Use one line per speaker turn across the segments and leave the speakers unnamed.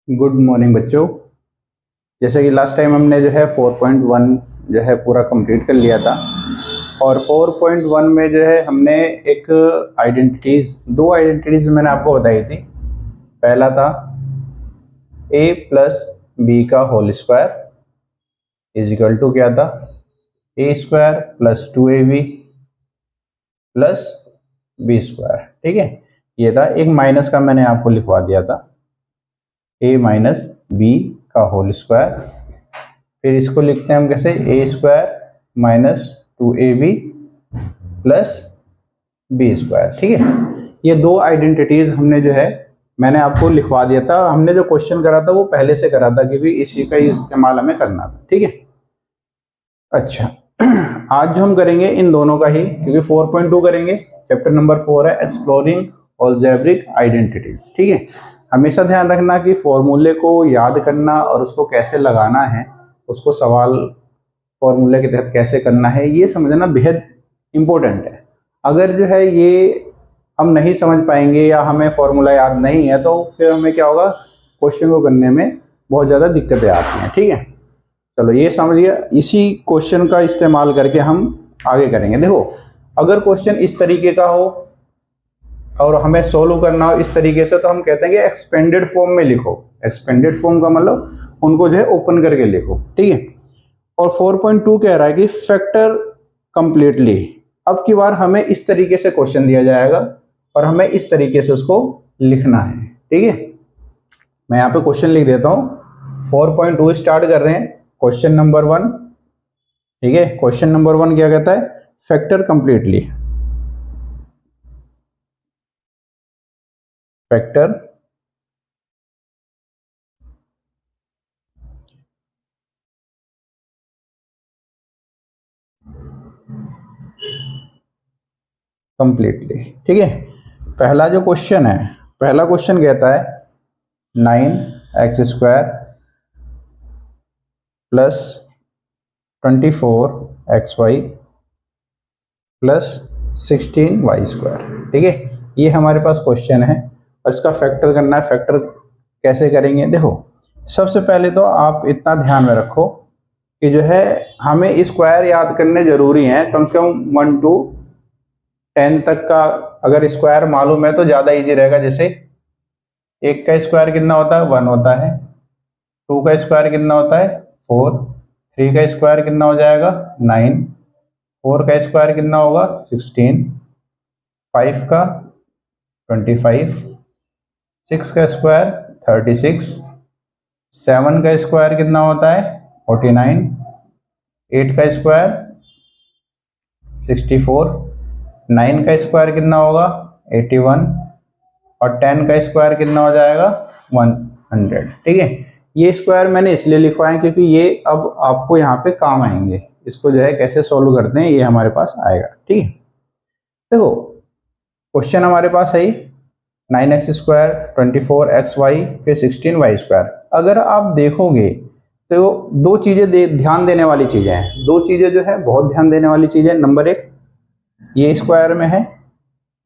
Good morning बच्चों। जैसे कि लास्ट टाइम हमने जो है 4.1 जो है पूरा कंप्लीट कर लिया था और 4.1 में जो है हमने एक दो आइडेंटिटीज मैंने आपको बताई थी। पहला था a प्लस बी का whole square is equal to क्या था, a square plus 2ab plus B square. ठीक है, ये था। एक माइनस का मैंने आपको लिखवा दिया था, a माइनस बी का होल स्क्वायर। फिर इसको लिखते हैं हम कैसे, a square minus 2ab plus B square. ठीक है, ये दो आइडेंटिटीज हमने जो है मैंने आपको लिखवा दिया था। हमने जो क्वेश्चन करा था वो पहले से करा था क्योंकि इसी का ही इस्तेमाल हमें करना था। ठीक है, अच्छा आज जो हम करेंगे इन दोनों का ही, क्योंकि 4.2 करेंगे, चैप्टर नंबर 4 है एक्सप्लोरिंग अलजेब्रिक आइडेंटिटीज। ठीक है, हमेशा ध्यान रखना कि फॉर्मूले को याद करना और उसको कैसे लगाना है, उसको सवाल फॉर्मूले के तहत कैसे करना है, ये समझना बेहद इंपॉर्टेंट है। अगर जो है ये हम नहीं समझ पाएंगे या हमें फॉर्मूला याद नहीं है तो फिर हमें क्या होगा, क्वेश्चन को करने में बहुत ज़्यादा दिक्कतें आती हैं। ठीक है, चलो ये समझिए, इसी क्वेश्चन का इस्तेमाल करके हम आगे करेंगे। देखो, अगर क्वेश्चन इस तरीके का हो और हमें सोल्व करना हो इस तरीके से, तो हम कहते हैं कि एक्सपेंडेड फॉर्म में लिखो। एक्सपेंडेड फॉर्म का मतलब उनको जो है ओपन करके लिखो। ठीक है, और 4.2 कह रहा है कि फैक्टर कंप्लीटली। अब की बार हमें इस तरीके से क्वेश्चन दिया जाएगा और हमें इस तरीके से उसको लिखना है। ठीक है, मैं यहाँ पे क्वेश्चन लिख देता हूँ। 4.2 स्टार्ट कर रहे हैं, क्वेश्चन नंबर 1। ठीक है, क्वेश्चन नंबर 1 क्या कहता है, फैक्टर कंप्लीटली। Factor completely. ठीक है, पहला जो क्वेश्चन है, पहला क्वेश्चन कहता है 9x² plus 24xy plus 16y²। ठीक है, ये हमारे पास क्वेश्चन है और इसका फैक्टर करना है। फैक्टर कैसे करेंगे, देखो सबसे पहले तो आप इतना ध्यान में रखो कि जो है हमें स्क्वायर याद करने जरूरी हैं। कम से कम 1 to 10 तक का अगर स्क्वायर मालूम है तो ज़्यादा इजी रहेगा। जैसे 1 का स्क्वायर कितना होता है, 1 होता है। 2 का स्क्वायर कितना होता है, 4। 3 का स्क्वायर कितना हो जाएगा, 9। 4 का स्क्वायर कितना होगा, 16। 5 का 25। 6 का स्क्वायर 36। 7 का स्क्वायर कितना होता है, 49। 8 का स्क्वायर 64। 9 का स्क्वायर कितना होगा, 81। और 10 का स्क्वायर कितना हो जाएगा, 100। ठीक है, ये स्क्वायर मैंने इसलिए लिखवाए क्योंकि ये अब आपको यहाँ पे काम आएंगे। इसको जो है कैसे सॉल्व करते हैं ये हमारे पास आएगा। ठीक है, देखो क्वेश्चन हमारे पास है 9x², 24xy, फिर 16y²। अगर आप देखोगे तो दो चीज़ें ध्यान देने वाली चीज़ें हैं। दो चीज़ें जो है बहुत ध्यान देने वाली चीज़ें। नंबर 1, ये स्क्वायर में है,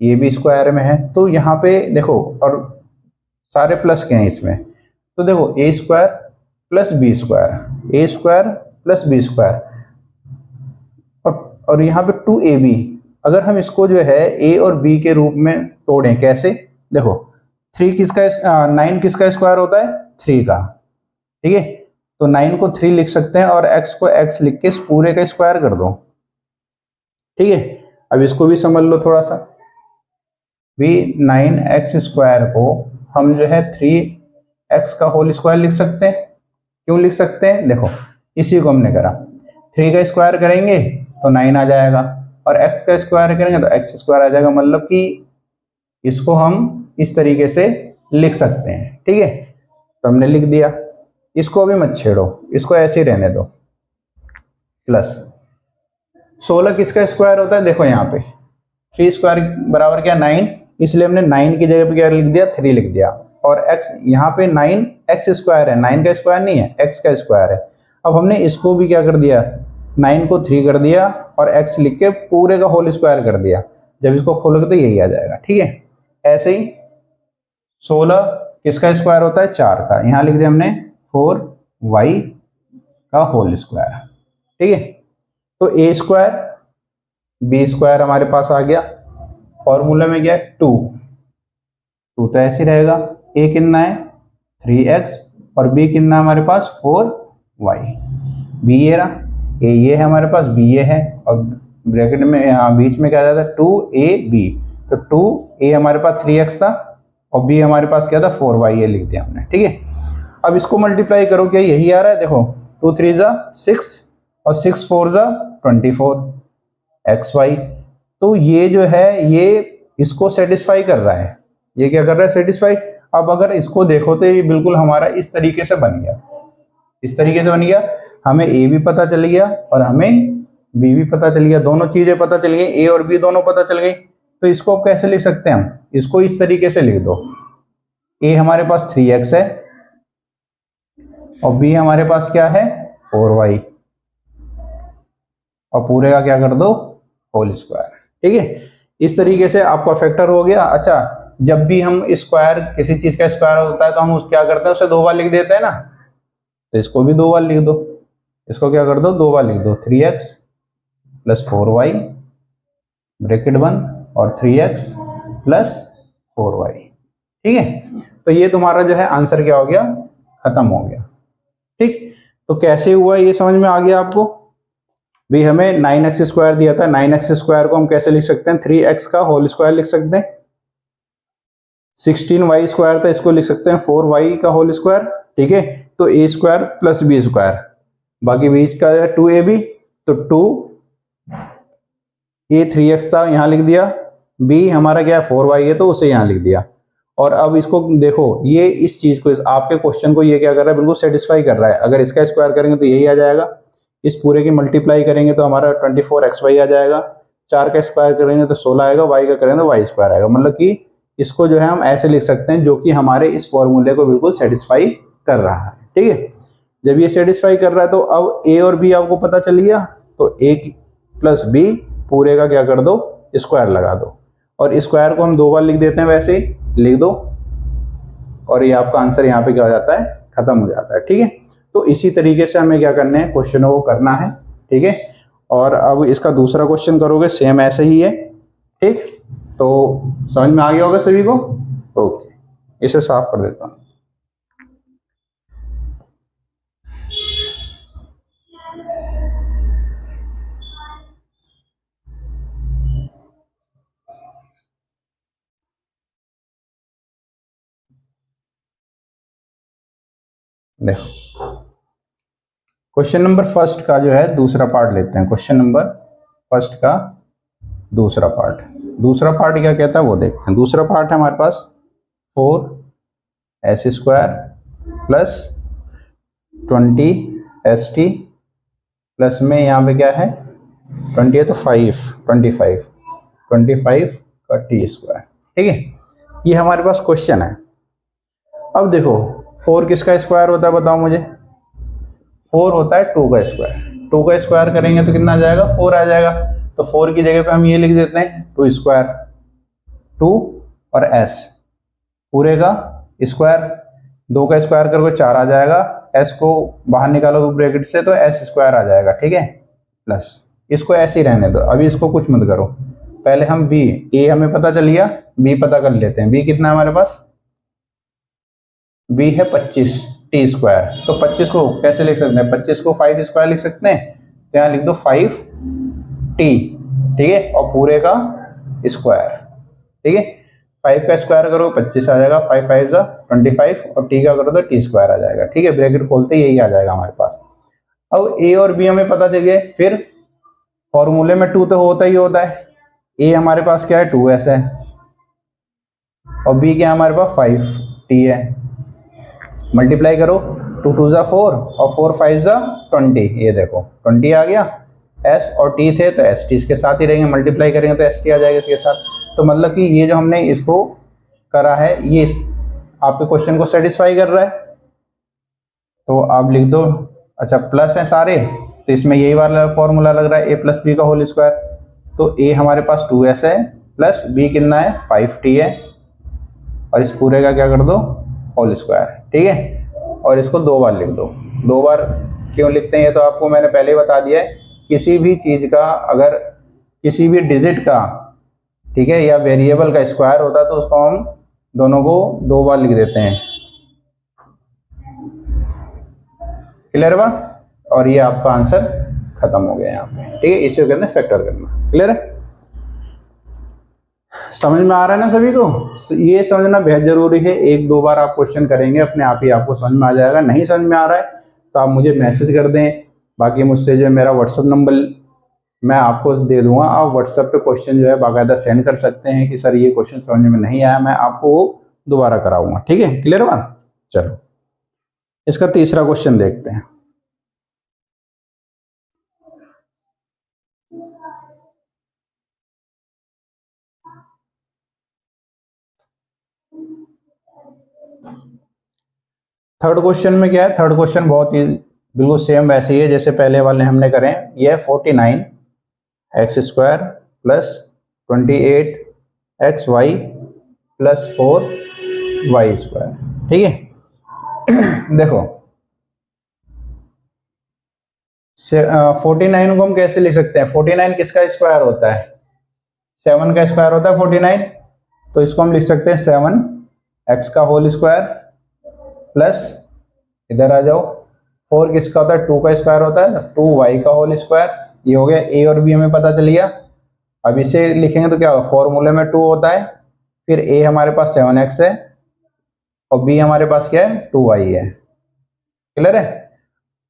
ये भी स्क्वायर में है, तो यहाँ पे देखो, और सारे प्लस के हैं इसमें, तो देखो a² plus b², a² plus b², और यहाँ पे 2ab। अगर हम इसको जो है a और b के रूप में तोड़ें, कैसे, देखो 9 किसका स्क्वायर होता है, 3 का। ठीक है, तो 9 को 3 लिख सकते हैं और x को x लिख के इस पूरे का स्क्वायर कर दो। ठीक है, अब इसको भी समझ लो थोड़ा सा। भी 9x² को हम जो है 3x का होल स्क्वायर लिख सकते हैं। क्यों लिख सकते हैं, देखो इसी को हमने करा। 3 का स्क्वायर करेंगे तो 9 आ जाएगा और x का स्क्वायर करेंगे तो x² आ जाएगा। मतलब कि इसको हम इस तरीके से लिख सकते हैं। ठीक है, तो हमने लिख दिया। इसको अभी मत छेड़ो, इसको ऐसे ही रहने दो। प्लस 16 किसका स्क्वायर होता है, देखो यहाँ पे 3² बराबर क्या, 9, इसलिए हमने 9 की जगह पे क्या लिख दिया, 3 लिख दिया। और x यहाँ पे 9x² है, 9 का स्क्वायर नहीं है, x का स्क्वायर है। अब हमने इसको भी क्या कर दिया, 9 को 3 कर दिया और x लिख के पूरे का होल स्क्वायर कर दिया। जब इसको खोलोगे तो यही आ जाएगा। ठीक है, ऐसे ही 16 किसका स्क्वायर होता है, 4 का। यहाँ लिख दिया हमने 4y का होल स्क्वायर, ठीक है। तो ए स्क्वायर बी स्क्वायर हमारे पास आ गया। फॉर्मूला में क्या है, 2 तो ऐसे ही रहेगा। ए कितना है 3x और बी कितना है हमारे पास 4y। बी ये रहा, ए ये है हमारे पास, बी ये है, और ब्रैकेट में यहाँ बीच में क्या जाता है 2ab। तो 2a हमारे पास 3x था और b हमारे पास क्या था 4y, ये लिख दिया हमने, ठीक है। अब इसको मल्टीप्लाई करो, क्या यही आ रहा है, देखो 2 3 जा 6 और 6 4 जा 24 xy। तो ये जो है ये इसको सेटिस्फाई कर रहा है, ये क्या कर रहा है, सेटिस्फाई। अब अगर इसको देखो तो ये बिल्कुल हमारा इस तरीके से बन गया, इस तरीके से बन गया। हमें ए भी पता चल गया और हमें बी भी पता चल गया, दोनों चीजें पता चल गई, ए और बी दोनों पता चल गई। तो इसको अब कैसे लिख सकते हैं हम, इसको इस तरीके से लिख दो, ए हमारे पास 3x है और बी हमारे पास क्या है 4y, और पूरे का क्या कर दो होल स्क्वायर, ठीक है। इस तरीके से आपका फैक्टर हो गया। अच्छा, जब भी हम स्क्वायर किसी चीज का स्क्वायर होता है तो हम उस क्या करते हैं, उसे 2 बार लिख देते हैं ना, तो इसको भी 2 बार लिख दो, इसको क्या कर दो 2 बार लिख दो, 3x प्लस 4y ब्रैकेट बंद और 3x प्लस 4y, ठीक है। तो ये तुम्हारा जो है आंसर क्या हो गया, खत्म हो गया, ठीक। तो कैसे हुआ ये समझ में आ गया आपको। भी हमें 9x स्क्वायर दिया था, 9x स्क्वायर को हम कैसे लिख सकते हैं, 3x का होल स्क्वायर लिख सकते हैं। 16y स्क्वायर था, इसको लिख सकते हैं 4y का होल स्क्वायर, ठीक है। तो a square plus b square, बाकी बीच का है 2ab, तो 2a 3x था यहाँ लिख दिया, b हमारा क्या है 4y है तो उसे यहाँ लिख दिया। और अब इसको देखो, ये इस चीज को, आपके क्वेश्चन को ये क्या कर रहा है, बिल्कुल सेटिस्फाई कर रहा है। अगर इसका स्क्वायर करेंगे तो यही आ जाएगा, इस पूरे की मल्टीप्लाई करेंगे तो हमारा 24xy आ जाएगा, 4 का स्क्वायर करेंगे तो 16 आएगा, y का करेंगे तो y स्क्वायर आएगा। मतलब कि इसको जो है हम ऐसे लिख सकते हैं, जो कि हमारे इस फॉर्मूले को बिल्कुल सेटिस्फाई कर रहा है, ठीक है। जब ये सेटिस्फाई कर रहा है तो अब a और b आपको पता चल गया, तो a प्लस b पूरे का क्या कर दो स्क्वायर लगा दो, और स्क्वायर को हम 2 बार लिख देते हैं, वैसे ही लिख दो, और ये आपका आंसर यहाँ पे क्या हो जाता है, खत्म हो जाता है, ठीक है। तो इसी तरीके से हमें क्या करना है, क्वेश्चनों को करना है, ठीक है। और अब इसका दूसरा क्वेश्चन करोगे, सेम ऐसे ही है, ठीक। तो समझ में आ गया होगा सभी को, ओके। इसे साफ कर देता हूँ। देखो, क्वेश्चन नंबर फर्स्ट का जो है दूसरा पार्ट लेते हैं। क्वेश्चन नंबर फर्स्ट का दूसरा पार्ट, दूसरा पार्ट क्या कहता है वो देखते हैं। दूसरा पार्ट है हमारे पास 4s square plus 20st plus में यहाँ पे क्या है 20 है तो 25 का t स्क्वायर, ठीक है। ये हमारे पास क्वेश्चन है। अब देखो 4 किसका स्क्वायर होता है बताओ मुझे, 4 होता है 2 का स्क्वायर। 2 का स्क्वायर करेंगे तो कितना आ जाएगा 4 आ जाएगा, तो 4 की जगह पे हम ये लिख देते हैं 2 स्क्वायर, 2 और s पूरे का स्क्वायर, 2 का स्क्वायर करोगे 4 आ जाएगा, s को बाहर निकालोगे ब्रैकेट से तो s स्क्वायर आ जाएगा, ठीक है। प्लस इसको ऐसे ही रहने दो, अभी इसको कुछ मत करो। पहले हम b, a हमें पता चल गया, b पता कर लेते हैं। b कितना है हमारे पास, b है 25 t स्क्वायर, तो 25 को कैसे लिख सकते हैं, 25 को 5 स्क्वायर लिख सकते हैं, तो यहाँ लिख दो 5t, ठीक है, और पूरे का स्क्वायर, ठीक है। 5 का स्क्वायर करो 25 आ जाएगा, 5 5 जा 25, और t का करो तो t स्क्वायर आ जाएगा, ठीक है। ब्रैकेट खोलते यही आ जाएगा हमारे पास। अब a और b हमें पता चल गए, फिर फॉर्मूले में 2 तो होता ही होता है। a हमारे पास क्या है 2s है, और b क्या है हमारे पास 5t है। मल्टीप्लाई करो, 2 2 जा 4 और 4 5 जा 20, ये देखो 20 आ गया। s और t थे तो s t इसके साथ ही रहेंगे, मल्टीप्लाई करेंगे तो s t आ जाएगा इसके साथ। तो मतलब कि ये जो हमने इसको करा है ये आपके क्वेश्चन को सेटिस्फाई कर रहा है, तो आप लिख दो। अच्छा, प्लस है सारे, तो इसमें यही वाला फॉर्मूला लग रहा है a प्लस बी का होल स्क्वायर, तो a हमारे पास 2s है प्लस b कितना है 5t है, और इस पूरे का क्या कर दो होल स्क्वायर, ठीक है। और इसको 2 बार लिख दो। 2 बार क्यों लिखते हैं ये तो आपको मैंने पहले ही बता दिया है। किसी भी चीज का अगर किसी भी डिजिट का, ठीक है, या वेरिएबल का स्क्वायर होता है तो उसको हम दोनों को 2 बार लिख देते हैं। क्लियर है बात? और ये आपका आंसर खत्म हो गया यहाँ पे, ठीक है। इसे कहते हैं फैक्टर करना। क्लियर है? समझ में आ रहा है ना सभी को? ये समझना बेहद जरूरी है। 1-2 बार आप क्वेश्चन करेंगे, अपने आप ही आपको समझ में आ जाएगा। नहीं समझ में आ रहा है तो आप मुझे मैसेज कर दें। बाकी मुझसे जो मेरा व्हाट्सएप नंबर मैं आपको दे दूंगा, आप व्हाट्सएप पे क्वेश्चन जो है बाकायदा सेंड कर सकते हैं कि सर ये क्वेश्चन समझ में नहीं आया, मैं आपको वो दोबारा कराऊंगा, ठीक है। क्लियर बात? चलो इसका तीसरा क्वेश्चन देखते हैं। थर्ड क्वेश्चन में क्या है? थर्ड क्वेश्चन बहुत ही बिल्कुल सेम वैसे ही है जैसे पहले वाले हमने करे। यह 49x² plus 28xy plus 4y², ठीक है। देखो 49 को हम कैसे लिख सकते हैं? 49 किसका स्क्वायर होता है? 7 का स्क्वायर होता है 49। तो इसको हम लिख सकते हैं 7x का होल स्क्वायर प्लस, इधर आ जाओ, 4 किसका होता है? 2 का स्क्वायर होता है, 2y का होल स्क्वायर। ये हो गया। a और b हमें पता चल गया। अब इसे लिखेंगे तो क्या होगा? फॉर्मूले में 2 होता है, फिर a हमारे पास 7x है और b हमारे पास क्या है? 2y है। क्लियर है?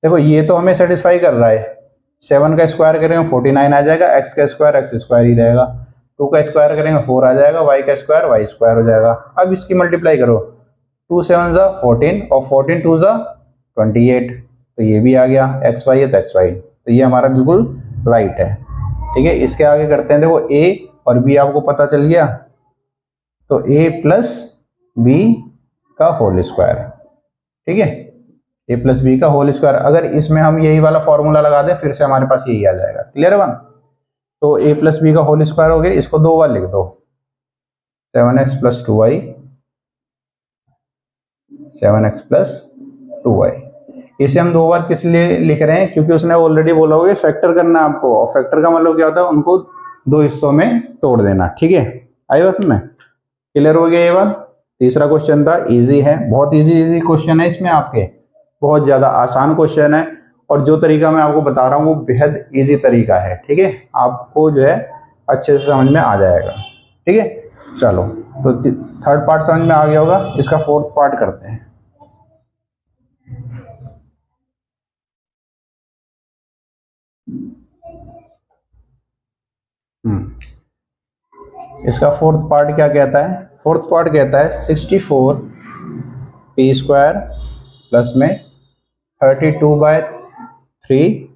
देखो ये तो हमें सेटिस्फाई कर रहा है। 7 का स्क्वायर करेंगे 49 आ जाएगा, x का स्क्वायर x स्क्वायर ही रहेगा, 2 का स्क्वायर करेंगे 4 आ जाएगा, y का स्क्वायर y स्क्वायर हो जाएगा। अब इसकी मल्टीप्लाई करो, 2 7 जा 14 और 14 2 जा 28, तो ये भी आ गया। एक्स वाई है तो एक्स वाई, तो ये हमारा बिल्कुल राइट है, ठीक है। इसके आगे करते हैं। देखो a और b आपको पता चल गया, तो a प्लस बी का होल स्क्वायर, ठीक है। a प्लस बी का होल स्क्वायर, अगर इसमें हम यही वाला फॉर्मूला लगा दें फिर से हमारे पास यही आ जाएगा। क्लियर है वन? तो a प्लस बी का होल स्क्वायर हो गया, इसको 2 बार लिख दो। 7x plus 2y, 7x plus 2y। इसे हम 2 बार किस लिए लिख रहे हैं? क्योंकि उसने ऑलरेडी बोला होगा फैक्टर करना है आपको, और फैक्टर का मतलब क्या होता है? उनको 2 हिस्सों में तोड़ देना, ठीक है। आई बात में? क्लियर हो गया ये बात? तीसरा क्वेश्चन था, इजी है, बहुत इजी क्वेश्चन है इसमें आपके, बहुत ज्यादा आसान क्वेश्चन है। और जो तरीका मैं आपको बता रहा हूँ वो बेहद इजी तरीका है, ठीक है। आपको जो है अच्छे से समझ में आ जाएगा, ठीक है। चलो तो थर्ड पार्ट समझ में आ गया होगा, इसका फोर्थ पार्ट करते हैं। इसका फोर्थ पार्ट क्या कहता है? फोर्थ पार्ट कहता है 64 p स्क्वायर प्लस में 32/3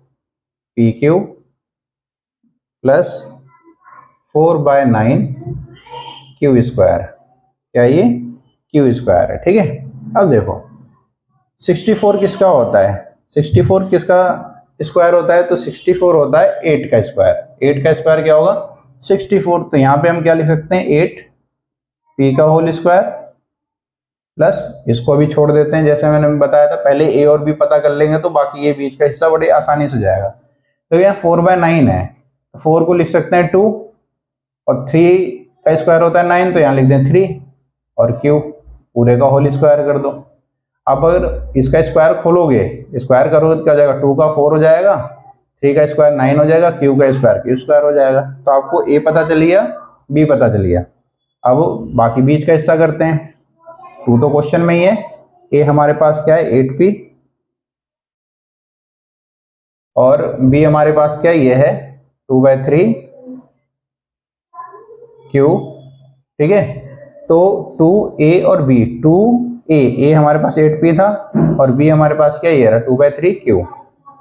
p cube plus 4/9 Q square. क्या ये क्यू स्क्वायर है, ठीक है। अब देखो 64 किसका होता है? 64 किसका स्क्वायर होता है? तो 64 होता है 8 का स्क्वायर। 8 का स्क्वायर क्या होगा? 64। तो यहाँ पे हम क्या लिख सकते हैं? 8 p का होल स्क्वायर प्लस, इसको भी छोड़ देते हैं जैसे मैंने बताया था, पहले a और b पता कर लेंगे तो बाकी ये बीच का हिस्सा बड़े आसानी से जाएगा। तो यहाँ 4/9 है, 4 को लिख सकते हैं 2, और 3 का स्क्वायर होता है 9, तो यहाँ लिख दें 3, और क्यूब पूरे का होल स्क्वायर कर दो। अब अगर इसका स्क्वायर खोलोगे, स्क्वायर करोगे तो क्या हो जाएगा? 2 का 4 हो जाएगा, 3 का स्क्वायर 9 हो जाएगा, क्यू का स्क्वायर क्यू स्क्वायर हो जाएगा। तो आपको a पता चल गया, b पता चल गया। अब बाकी बीच का हिस्सा करते हैं। 2 तो क्वेश्चन में ही है, a हमारे पास क्या है? 8p, और b हमारे पास क्या है? ये है 2/3 क्यू, ठीक है। तो 2a और b, 2a हमारे पास 8p था और b हमारे पास क्या? ये रहा 2/3 क्यू,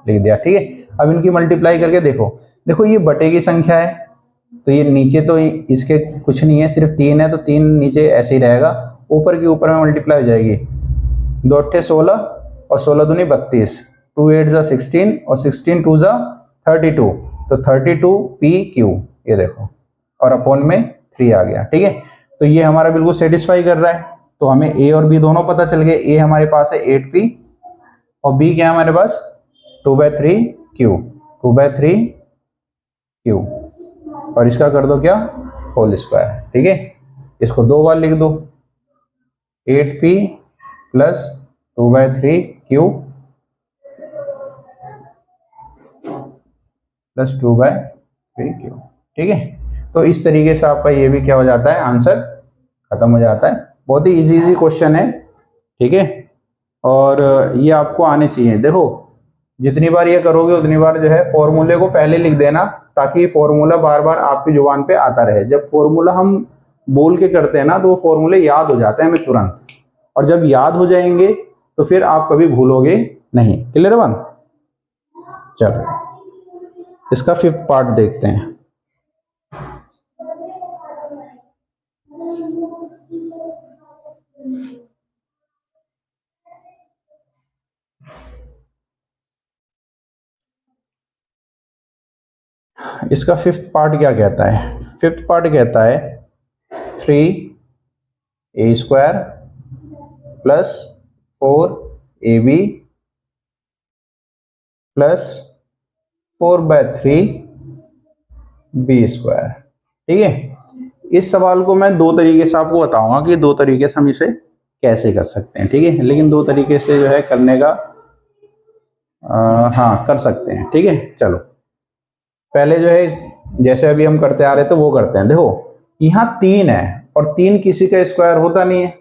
लिख दिया, ठीक है। अब इनकी मल्टीप्लाई करके देखो, देखो ये बटे की संख्या है, तो ये नीचे तो इसके कुछ नहीं है, सिर्फ 3 है, तो 3 नीचे ऐसे ही रहेगा, ऊपर के ऊपर में मल्टीप्लाई हो जाएगी। 2 8 16 और 16 दूनी 32, 2 8 जा 16 और 16 2 जा 32, तो 32 p क्यू, ये देखो, और अपॉन में 3 आ गया, ठीक है। तो ये हमारा बिल्कुल सेटिस्फाई कर रहा है। तो हमें ए और बी दोनों पता चल गए। ए हमारे पास है 8p और बी क्या है हमारे पास 2/3q, 2/3q, और इसका कर दो क्या होल स्क्वायर। ठीक है, इसको दो बार लिख दो, 8p plus 2/3q plus 2/3q। ठीक है, तो इस तरीके से आपका ये भी क्या हो जाता है, आंसर खत्म हो जाता है। बहुत ही इजी क्वेश्चन है। ठीक है, और ये आपको आने चाहिए। देखो जितनी बार ये करोगे उतनी बार जो है फॉर्मूले को पहले लिख देना, ताकि फॉर्मूला बार बार आपकी जुबान पे आता रहे। जब फॉर्मूला हम बोल के करते हैं ना तो वो फॉर्मूले याद हो जाते हैं हमें तुरंत, और जब याद हो जाएंगे तो फिर आप कभी भूलोगे नहीं। Clear one? चलो इसका 5th पार्ट देखते हैं। इसका 5th पार्ट क्या कहता है? 5th पार्ट कहता है 3a² plus 4ab plus 4/3b²। ठीक है, इस सवाल को मैं दो तरीके से आपको बताऊंगा कि दो तरीके से हम इसे कैसे कर सकते हैं। ठीक है, लेकिन दो तरीके से जो है करने का हाँ कर सकते हैं। ठीक है, चलो पहले जो है जैसे अभी हम करते आ रहे थे वो करते हैं। देखो यहाँ 3 है और 3 किसी का स्क्वायर होता नहीं है,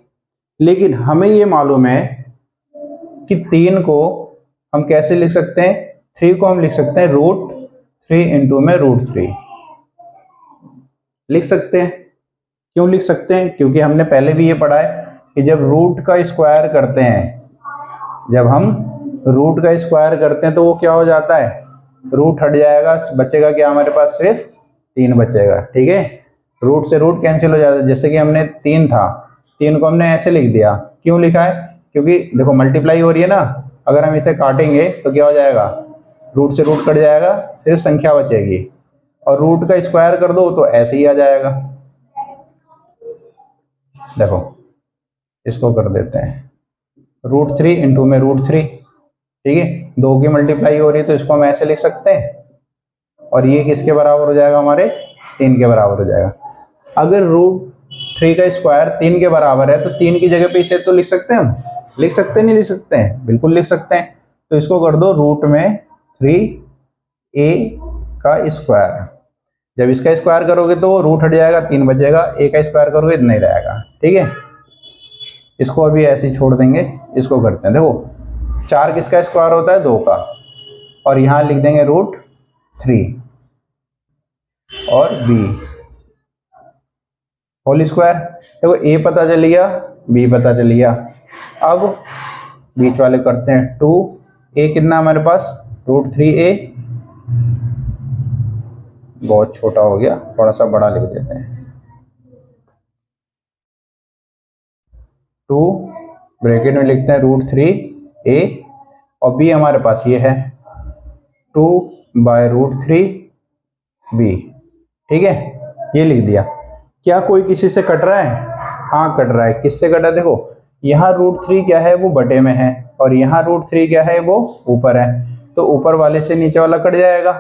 लेकिन हमें ये मालूम है कि 3 को हम कैसे लिख सकते हैं, 3 को हम लिख सकते हैं √3 इंटू में √3 लिख सकते हैं। क्यों लिख सकते हैं? क्योंकि हमने पहले भी ये पढ़ा है कि जब रूट का स्क्वायर करते हैं, जब हम रूट का स्क्वायर करते हैं तो वो क्या हो जाता है, रूट हट जाएगा, बचेगा क्या हमारे पास, सिर्फ 3 बचेगा। ठीक है, रूट से रूट कैंसिल हो जाता है। जैसे कि हमने 3 था, 3 को हमने ऐसे लिख दिया। क्यों लिखा है? क्योंकि देखो मल्टीप्लाई हो रही है ना, अगर हम इसे काटेंगे तो क्या हो जाएगा, रूट से रूट कट जाएगा, सिर्फ संख्या बचेगी, और रूट का स्क्वायर कर दो तो ऐसे ही आ जाएगा। देखो इसको कर देते हैं √3 इंटू में √3। ठीक है, 2 की मल्टीप्लाई हो रही है तो इसको हम ऐसे लिख सकते हैं, और ये किसके बराबर हो जाएगा, हमारे 3 के बराबर हो जाएगा। अगर √3 का स्क्वायर 3 के बराबर है तो 3 की जगह पे इसे तो लिख सकते हैं हम, लिख सकते हैं नहीं लिख सकते हैं, बिल्कुल लिख सकते हैं। तो इसको कर दो √3a का स्क्वायर। जब इसका स्क्वायर करोगे तो रूट हट जाएगा, 3 बचेगा, a का स्क्वायर करोगे तो नहीं रहेगा। ठीक है, इसको अभी ऐसे ही छोड़ देंगे। इसको करते हैं, देखो 4 किसका स्क्वायर होता है, 2 का, और यहाँ लिख देंगे √3 और b होल स्क्वायर। देखो a पता चल गया, b पता चल गया। अब बीच वाले करते हैं 2a, कितना हमारे पास √3a, बहुत छोटा हो गया, थोड़ा सा बड़ा लिख देते हैं। 2 ब्रैकेट में लिखते हैं √3a, और b हमारे पास ये है 2/√3b। ठीक है, ये लिख दिया। क्या कोई किसी से कट रहा है? हाँ कट रहा है। किससे कटा? देखो यहाँ √3 क्या है, वो बटे में है, और यहाँ √3 क्या है, वो ऊपर है, तो ऊपर वाले से नीचे वाला कट जाएगा।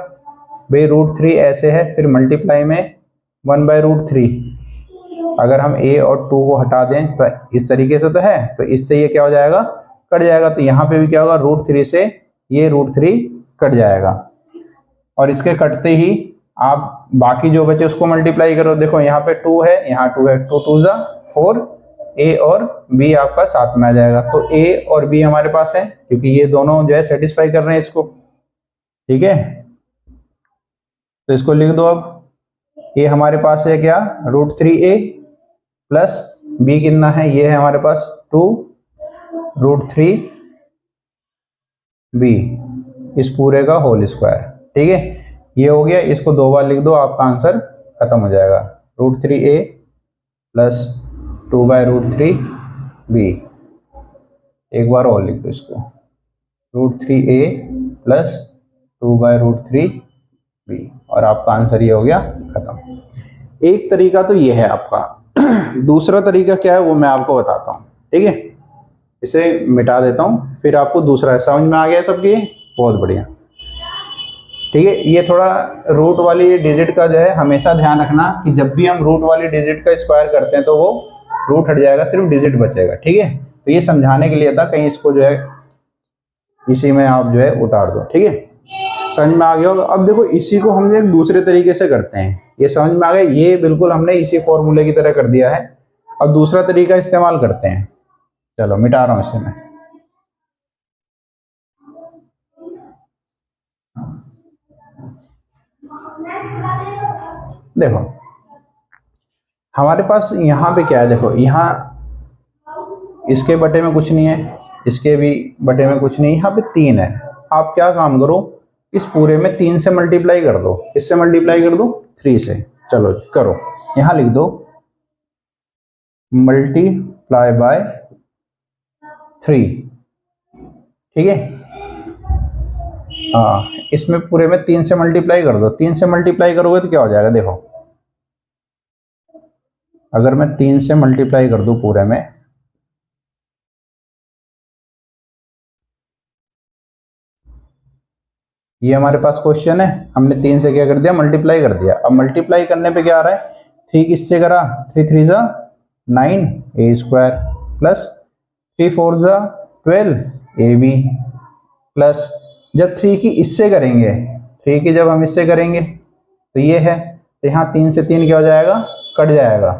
भाई √3 ऐसे है, फिर मल्टीप्लाई में 1/√3। अगर हम a और 2 को हटा दें तो इस तरीके से तो है, तो इससे ये क्या हो जाएगा, कट जाएगा। तो यहाँ पे भी क्या होगा, √3 से ये √3 कट जाएगा, और इसके कटते ही आप बाकी जो बचे उसको मल्टीप्लाई करो। देखो यहाँ पे 2 है, यहाँ 2 है, 2 2 जा 4, a और b आपका साथ में आ जाएगा। तो a और b हमारे पास है, क्योंकि ये दोनों जो है सेटिस्फाई कर रहे हैं इसको। ठीक है, तो इसको लिख दो। अब ये हमारे पास है क्या, √3a प्लस b कितना है, ये है हमारे पास 2√3b, इस पूरे का होल स्क्वायर। ठीक है, ये हो गया। इसको 2 बार लिख दो, आपका आंसर खत्म हो जाएगा। √3a प्लस 2/√3b, एक बार और लिख दो इसको, √3a प्लस 2/√3b, और आपका आंसर ये हो गया खत्म। एक तरीका तो ये है आपका। दूसरा तरीका क्या है वो मैं आपको बताता हूँ। ठीक है, इसे मिटा देता हूँ, फिर आपको दूसरा समझ में आ गया सबकी, बहुत बढ़िया। ठीक है, ये थोड़ा रूट वाली डिजिट का जो है हमेशा ध्यान रखना कि जब भी हम रूट वाली डिजिट का स्क्वायर करते हैं तो वो रूट हट जाएगा, सिर्फ डिजिट बचेगा। ठीक है, तो ये समझाने के लिए था, कहीं इसको जो है इसी में आप जो है उतार दो। ठीक है, समझ में आ गया होगा। अब देखो इसी को हम एक दूसरे तरीके से करते हैं, ये समझ में आ गया, ये बिल्कुल हमने इसी फॉर्मूले की तरह कर दिया है। अब दूसरा तरीका इस्तेमाल करते हैं, चलो मिटा रहा हूं इसे मैं। देखो हमारे पास यहाँ पे क्या है, देखो यहाँ इसके बटे में कुछ नहीं है, इसके भी बटे में कुछ नहीं, यहाँ पे 3 है। आप क्या काम करो, इस पूरे में 3 से मल्टीप्लाई कर दो, इससे मल्टीप्लाई कर दो 3 से। चलो करो, यहाँ लिख दो मल्टीप्लाई बाय 3। ठीक है, हाँ, इसमें पूरे में 3 से मल्टीप्लाई कर दो। 3 से मल्टीप्लाई करोगे तो क्या हो जाएगा, देखो अगर मैं 3 से मल्टीप्लाई कर दूं पूरे में, ये हमारे पास क्वेश्चन है, हमने 3 से क्या कर दिया, मल्टीप्लाई कर दिया। अब मल्टीप्लाई करने पे क्या आ रहा है, 3 किससे करा, 3 3 जा 9 ए स्क्वायर प्लस 3 4 जा 12 ए बी प्लस, जब 3 की इससे करेंगे, 3 की जब हम इससे करेंगे तो ये है, तो यहाँ 3 से 3 क्या हो जाएगा, कट जाएगा,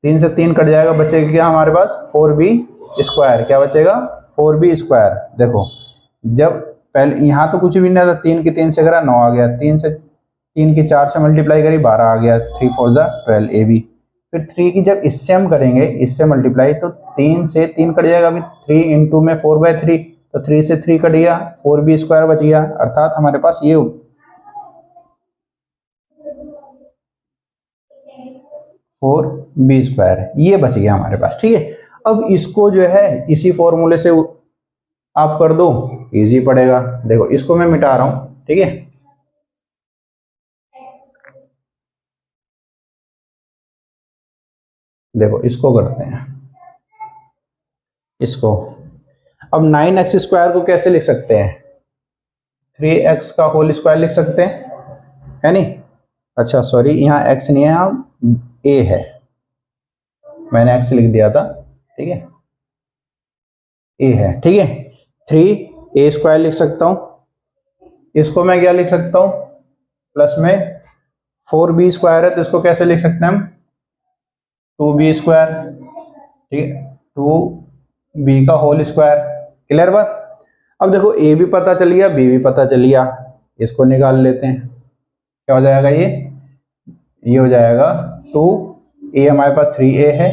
3 से 3 कट जाएगा, बचेगा क्या हमारे पास 4b स्क्वायर। क्या बचेगा, 4b स्क्वायर। देखो जब पहले यहाँ तो कुछ भी नहीं था, 3 की 3 से करा 9 आ गया, 3 की 4 से मल्टीप्लाई करी 12 आ गया, 3 4 जा 12 ए बी। फिर 3 की जब इससे हम करेंगे, इससे मल्टीप्लाई, तो 3 से 3 कट जाएगा, अभी 3 इंटू में 4/3, तो 3 से 3 कट गया, 4b स्क्वायर बच गया। अर्थात हमारे पास ये 4b स्क्वायर है, ये बच गया हमारे पास। ठीक है, अब इसको जो है इसी फॉर्मूले से आप कर दो, इजी पड़ेगा। देखो इसको मैं मिटा रहा हूं, ठीक है, देखो इसको करते हैं, इसको अब 9x स्क्वायर को कैसे लिख सकते हैं, 3x का होल स्क्वायर लिख सकते हैं, है नहीं। अच्छा सॉरी, यहाँ x नहीं है, यहाँ a है, मैंने x लिख दिया था। ठीक है, a है। ठीक है, 3a स्क्वायर लिख सकता हूं, इसको मैं क्या लिख सकता हूं, प्लस में 4b स्क्वायर है, तो इसको कैसे लिख सकते हैं हम, 2b स्क्वायर। ठीक है, 2b का होल स्क्वायर। क्लियर बात। अब देखो a भी पता चल गया, b भी पता चल गया, इसको निकाल लेते हैं, क्या हो जाएगा, ये हो जाएगा 2a, हमारे पास 3a है,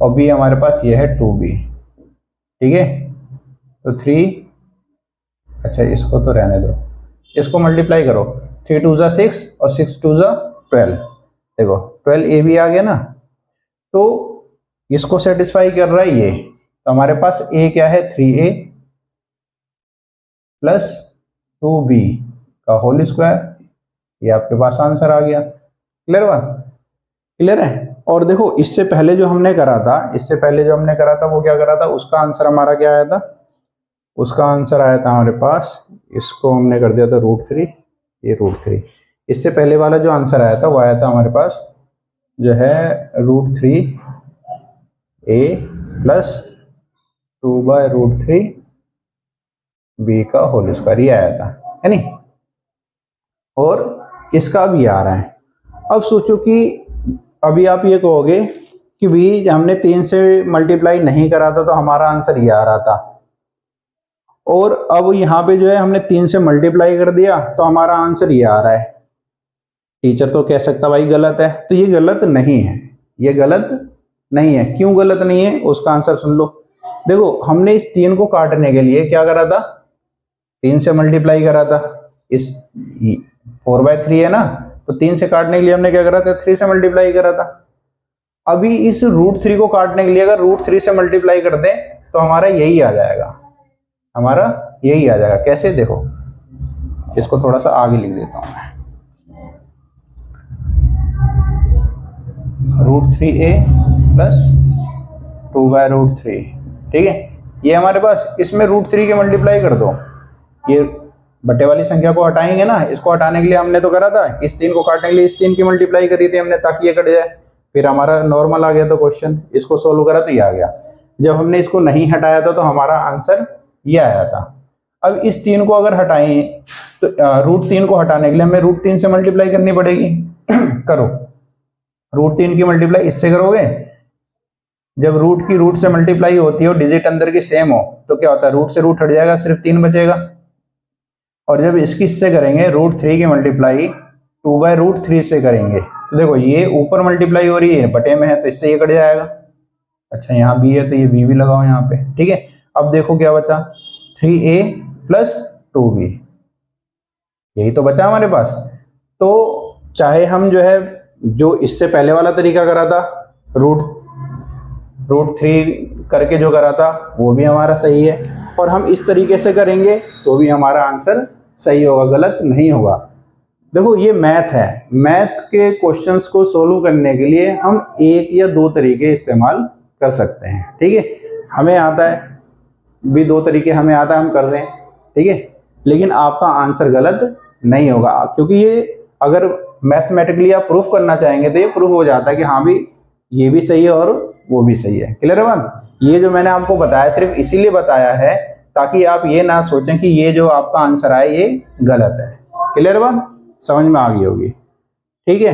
और b हमारे पास ये है 2b। ठीक है, तो 3, अच्छा इसको तो रहने दो, इसको मल्टीप्लाई करो, 3 2 जा 6 और 6 2 जा 12। देखो 12 a भी आ गया ना, तो इसको सेटिस्फाई कर रहा है ये, तो हमारे पास a क्या है, 3a प्लस 2b का होल स्क्वायर, ये आपके पास आंसर आ गया। क्लियर बात, क्लियर है। और देखो इससे पहले जो हमने करा था, इससे पहले जो हमने करा था वो क्या करा था, उसका आंसर हमारा क्या आया था, उसका आंसर आया था हमारे पास, इसको हमने कर दिया था √3, ये √3। इससे पहले वाला जो आंसर आया था वो आया था हमारे पास जो है √3a प्लस 2/√3b का होल स्क्वायर, ये आया था, है नहीं। और इसका भी आ रहा है। अब सोचो कि अभी आप ये कहोगे कि भी हमने 3 से मल्टीप्लाई नहीं करा था तो हमारा आंसर ये आ रहा था, और अब यहाँ पे जो है हमने 3 से मल्टीप्लाई कर दिया तो हमारा आंसर ये आ रहा है। टीचर तो कह सकता भाई गलत है, तो ये गलत नहीं है, ये गलत नहीं है। क्यों गलत नहीं है, उसका आंसर सुन लो। देखो हमने इस 3 को काटने के लिए क्या करा था, 3 से मल्टीप्लाई करा था, इस 4/3 है ना, तो 3 से काटने के लिए हमने क्या करा था, 3 से मल्टीप्लाई करा था। अभी इस √3 को काटने के लिए अगर √3 से मल्टीप्लाई कर दें तो हमारा यही आ जाएगा, हमारा यही आ जाएगा। कैसे, देखो इसको थोड़ा सा आगे लिख देता हूं मैं, √3a प्लस 2/√3, ठीक है। ये हमारे पास, इसमें √3 के मल्टीप्लाई कर दो, ये बटे वाली संख्या को हटाएंगे ना, इसको हटाने के लिए हमने तो करा था, इस 3 को काटने के लिए इस 3 की मल्टीप्लाई करी थी हमने ताकि ये कट जाए, फिर हमारा नॉर्मल आ गया। तो क्वेश्चन इसको सोल्व करा तो ये आ गया। जब हमने इसको नहीं हटाया था तो हमारा आंसर ये आया था। अब इस 3 को अगर हटाएं तो √3 को हटाने के लिए हमें √3 से मल्टीप्लाई करनी पड़ेगी। करो, √3 की मल्टीप्लाई इससे करोगे, जब रूट की रूट से मल्टीप्लाई होती है और डिजिट अंदर की सेम हो तो क्या होता है, रूट से रूट हट जाएगा, सिर्फ 3 बचेगा। और जब इसकी इससे करेंगे √3 की मल्टीप्लाई 2/√3 से करेंगे तो देखो ये ऊपर मल्टीप्लाई हो रही है, बटे में है तो इससे ये कट जाएगा। अच्छा यहाँ बी है तो ये बी भी लगाओ यहाँ पे, ठीक है। अब देखो क्या बचा, 3a + 2b, यही तो बचा हमारे पास। तो चाहे हम जो है, जो इससे पहले वाला तरीका करा था, √3 करके जो करा था वो भी हमारा सही है, और हम इस तरीके से करेंगे तो भी हमारा आंसर सही होगा, गलत नहीं होगा। देखो ये मैथ है, मैथ के क्वेश्चंस को सोल्व करने के लिए हम 1 या 2 तरीके इस्तेमाल कर सकते हैं, ठीक है। हमें आता है भी 2 तरीके, हमें आता है, हम कर रहे हैं, ठीक है। लेकिन आपका आंसर गलत नहीं होगा, क्योंकि ये अगर मैथमेटिकली आप प्रूफ करना चाहेंगे तो ये प्रूफ हो जाता है कि हाँ भी ये भी सही है और वो भी सही है। क्लियर है बात? ये जो मैंने आपको बताया सिर्फ इसीलिए बताया है ताकि आप ये ना सोचें कि ये जो आपका आंसर आए ये गलत है। क्लियर है बात? समझ में आ गई होगी, ठीक है।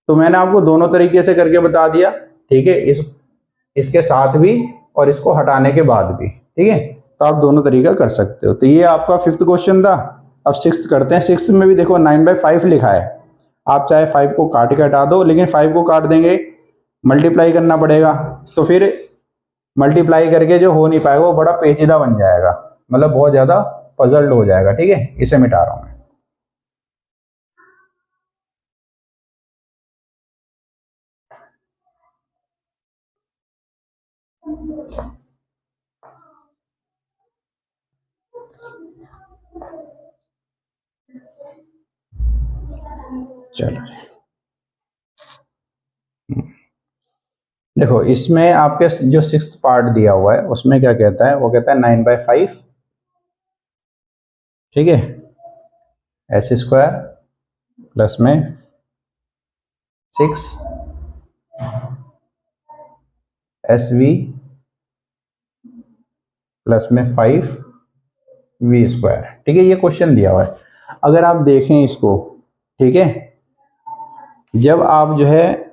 तो मैंने आपको दोनों तरीके से करके बता दिया, ठीक है, इसके साथ भी और इसको हटाने के बाद भी, ठीक है। तो आप दोनों तरीका कर सकते हो। तो ये आपका 5th क्वेश्चन था। अब 6th करते हैं। 6th में भी देखो 9/5 लिखा है, आप चाहे 5 को काट के हटा दो, लेकिन 5 को काट देंगे मल्टीप्लाई करना पड़ेगा, तो फिर मल्टीप्लाई करके जो हो नहीं पाएगा वो बड़ा पेचीदा बन जाएगा, मतलब बहुत ज्यादा पजल्ड हो जाएगा, ठीक है। इसे मिटा रहा हूं मैं। चलो देखो, इसमें आपके जो 6th पार्ट दिया हुआ है उसमें क्या कहता है, वो कहता है 9/5, ठीक है, s² प्लस में 6 SV प्लस में 5 V², ठीक है। ये क्वेश्चन दिया हुआ है। अगर आप देखें इसको, ठीक है, जब आप जो है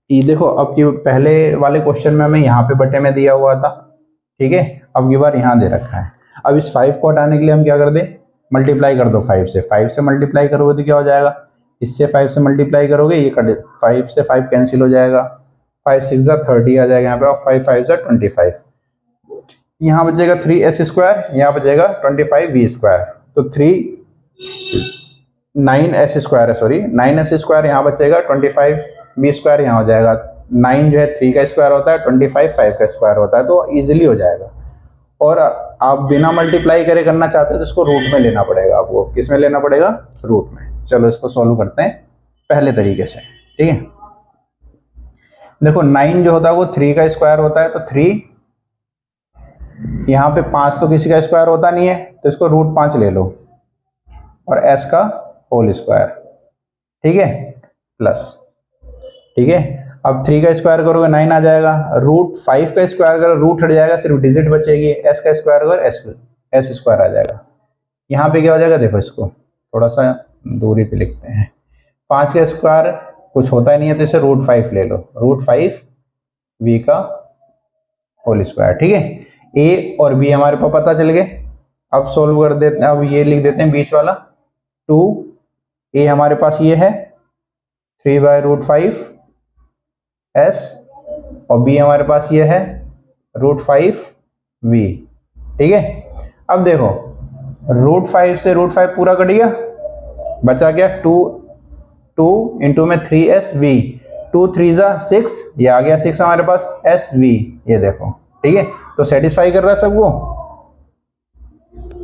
ये देखो, अब की पहले वाले क्वेश्चन में हमें यहाँ पे बटे में दिया हुआ था, ठीक है, अब की बार यहाँ दे रखा है। अब इस 5 को हटाने के लिए हम क्या कर दें, मल्टीप्लाई कर दो 5 से। 5 से मल्टीप्लाई करोगे तो क्या हो जाएगा, इससे 5 से मल्टीप्लाई करोगे ये कट, 5 से 5 कैंसिल हो जाएगा, 5 6 30 आ जाएगा यहाँ पे, और 5 5 25, यहाँ बचेगा 3s², यहाँ बचेगा 25v², तो 9s² है, सॉरी 9s² यहाँ बचेगा, 25v² यहाँ हो जाएगा। 9 जो है 3 का स्क्वायर होता है, 25 5 का स्क्वायर होता है, तो इजीली हो जाएगा। और आप बिना मल्टीप्लाई करे करना चाहते हो तो इसको रूट में लेना पड़ेगा आपको। किस में लेना पड़ेगा? रूट में। चलो इसको सॉल्व करते हैं पहले तरीके से, ठीक है। देखो 9 जो होता है वो 3 का स्क्वायर होता है, तो 3, यहाँ पे 5 तो किसी का स्क्वायर होता नहीं है तो इसको √5 ले लो, और s का होल स्क्वायर, ठीक है, प्लस, ठीक है। अब 3 का स्क्वायर करोगे 9 आ जाएगा, √5 का स्क्वायर करो रूट हट जाएगा, सिर्फ डिजिट बचेगी, s का स्क्वायर करो s² आ जाएगा। यहाँ पे क्या हो जाएगा, देखो इसको थोड़ा सा दूरी पे लिखते हैं, 5 का स्क्वायर कुछ होता ही नहीं है तो इसे √5 ले लो, √5v का होल स्क्वायर, ठीक है। a और b हमारे पास पता चल गए। अब सोल्व कर देते हैं, अब ये लिख देते हैं बीच वाला, 2a हमारे पास ये है 3/√5 s, और b हमारे पास ये है √5v, ठीक है। अब देखो √5 से √5 पूरा कट गया, बचा क्या 2 इंटू में 3sv, 2 3 6, ये आ गया 6 हमारे पास sv, ये देखो, ठीक है। तो सेटिस्फाई कर रहा है सबको।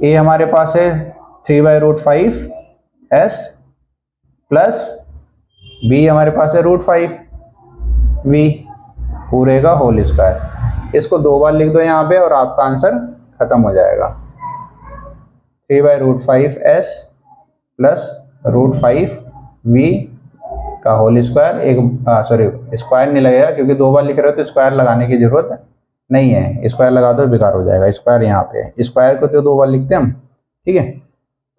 a हमारे पास है 3/√5 s प्लस बी हमारे पास है √5 v पूरे का होल स्क्वायर। इसको 2 बार लिख दो यहाँ पे और आपका आंसर खत्म हो जाएगा। 3/√5s प्लस √5v का होल स्क्वायर। एक सॉरी स्क्वायर नहीं लगेगा क्योंकि 2 बार लिख रहे हो तो स्क्वायर लगाने की जरूरत नहीं है, स्क्वायर लगा दो बेकार हो जाएगा। स्क्वायर यहाँ पे है, स्क्वायर को तो 2 बार लिखते हैं हम, ठीक है।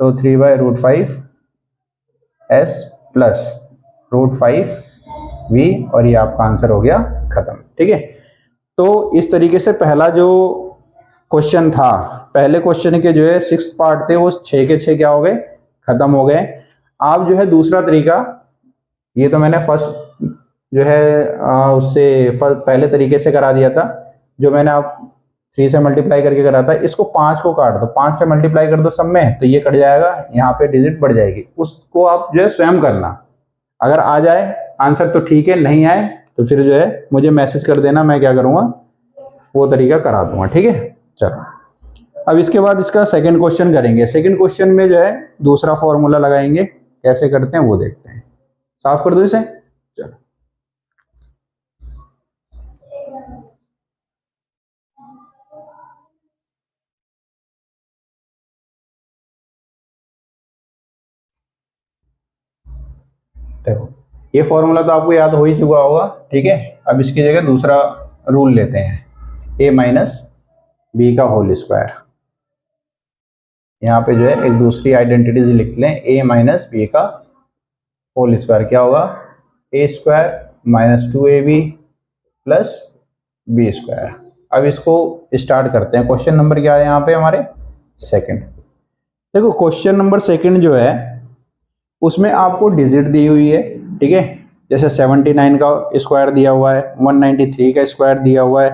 तो 3/√5s प्लस √5v और ये आपका आंसर हो गया खत्म, ठीक है। तो इस तरीके से पहला जो क्वेश्चन था, पहले क्वेश्चन के जो है 6 पार्ट थे वो 6 के 6 क्या हो गए, खत्म हो गए। आप जो है दूसरा तरीका, ये तो मैंने फर्स्ट जो है उससे पहले तरीके से करा दिया था, जो मैंने आप 3 से मल्टीप्लाई करके करा था। इसको 5 को काट दो, 5 से मल्टीप्लाई कर दो सब में तो ये कट जाएगा, यहाँ पे डिजिट बढ़ जाएगी, उसको आप जो है स्वयं करना। अगर आ जाए आंसर तो ठीक है, नहीं आए तो फिर जो है मुझे मैसेज कर देना, मैं क्या करूँगा वो तरीका करा दूंगा, ठीक है। चलो अब इसके बाद इसका सेकंड क्वेश्चन करेंगे। सेकंड क्वेश्चन में जो है दूसरा फॉर्मूला लगाएंगे, कैसे करते हैं वो देखते हैं। साफ कर दो इसे। चलो देखो ये फॉर्मूला तो आपको याद हो ही चुका होगा, ठीक है। अब इसकी जगह दूसरा रूल लेते हैं, a माइनस बी का होल स्क्वायर। यहाँ पे जो है एक दूसरी आइडेंटिटीज लिख लें, a माइनस बी का होल स्क्वायर क्या होगा, a square minus 2ab plus B square. अब इसको स्टार्ट करते हैं। क्वेश्चन नंबर क्या है यहाँ पे हमारे, सेकंड। देखो क्वेश्चन नंबर सेकंड जो है उसमें आपको डिजिट दी हुई है, ठीक है। जैसे 79 का स्क्वायर दिया हुआ है, 193 का स्क्वायर दिया हुआ है,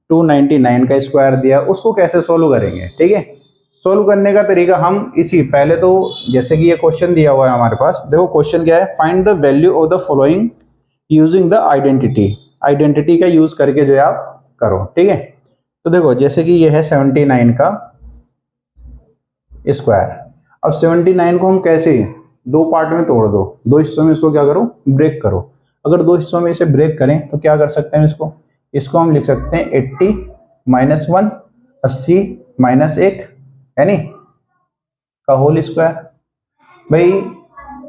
299 का स्क्वायर दिया, उसको कैसे सोल्व करेंगे, ठीक है। सोल्व करने का तरीका हम इसी पहले तो जैसे कि ये क्वेश्चन दिया हुआ है हमारे पास, देखो क्वेश्चन क्या है, find the value of the following using the identity. Identity का यूज करके जो है आप करो, ठीक है। तो देखो जैसे कि ये है 79 का स्क्वायर। अब 79 को हम कैसे, 2 पार्ट में तोड़ दो, 2 हिस्सों में इसको क्या करो, ब्रेक करो। अगर 2 हिस्सों में इसे ब्रेक करें तो क्या कर सकते हैं इसको हम लिख सकते हैं 80 माइनस 1, 80 माइनस 1 यानी का होल स्क्वायर। भाई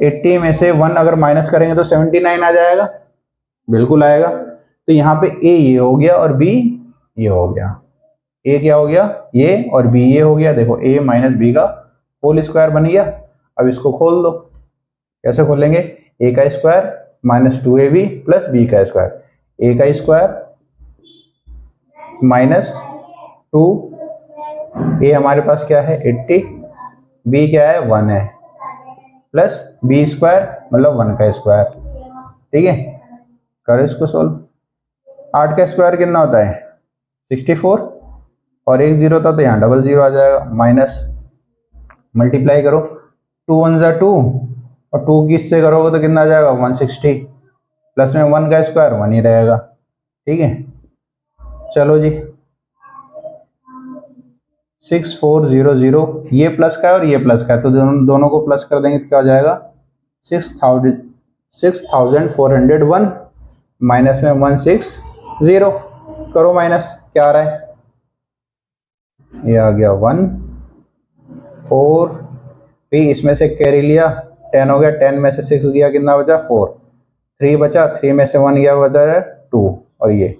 80 में से 1 अगर माइनस करेंगे तो 79 आ जाएगा, बिल्कुल आएगा। तो यहाँ पे a ये हो गया और b ये हो गया। a क्या हो गया, ये, और b ये हो गया। देखो a माइनस बी का होल स्क्वायर बन गया। अब इसको खोल दो, कैसे खोलेंगे, a का square minus 2ab plus b का स्क्वायर। a का स्क्वायर माइनस 2, a हमारे पास क्या है 80, b क्या है 1 है, प्लस b स्क्वायर मतलब 1 का स्क्वायर, ठीक है। करो इसको सोल्व। 8 का स्क्वायर कितना होता है 64, और एक 0 था तो यहाँ डबल 0 आ जाएगा। माइनस मल्टीप्लाई करो, 2 1 जा 2 और 2 की इससे करोगे तो कितना आ जाएगा 160, प्लस में 1 का स्क्वायर 1 ही रहेगा, ठीक है। चलो जी 6400, ये प्लस का है और ये प्लस का है तो दोनों को प्लस कर देंगे तो क्या हो जाएगा 6401 माइनस में 160, करो माइनस, क्या आ रहा है, ये आ गया 1 4, फिर इसमें से कैरी लिया 10 हो गया, 10 में से 6 गया कितना बचा 4, 3 बचा, 3 में से 1 गया बचा 2, और ये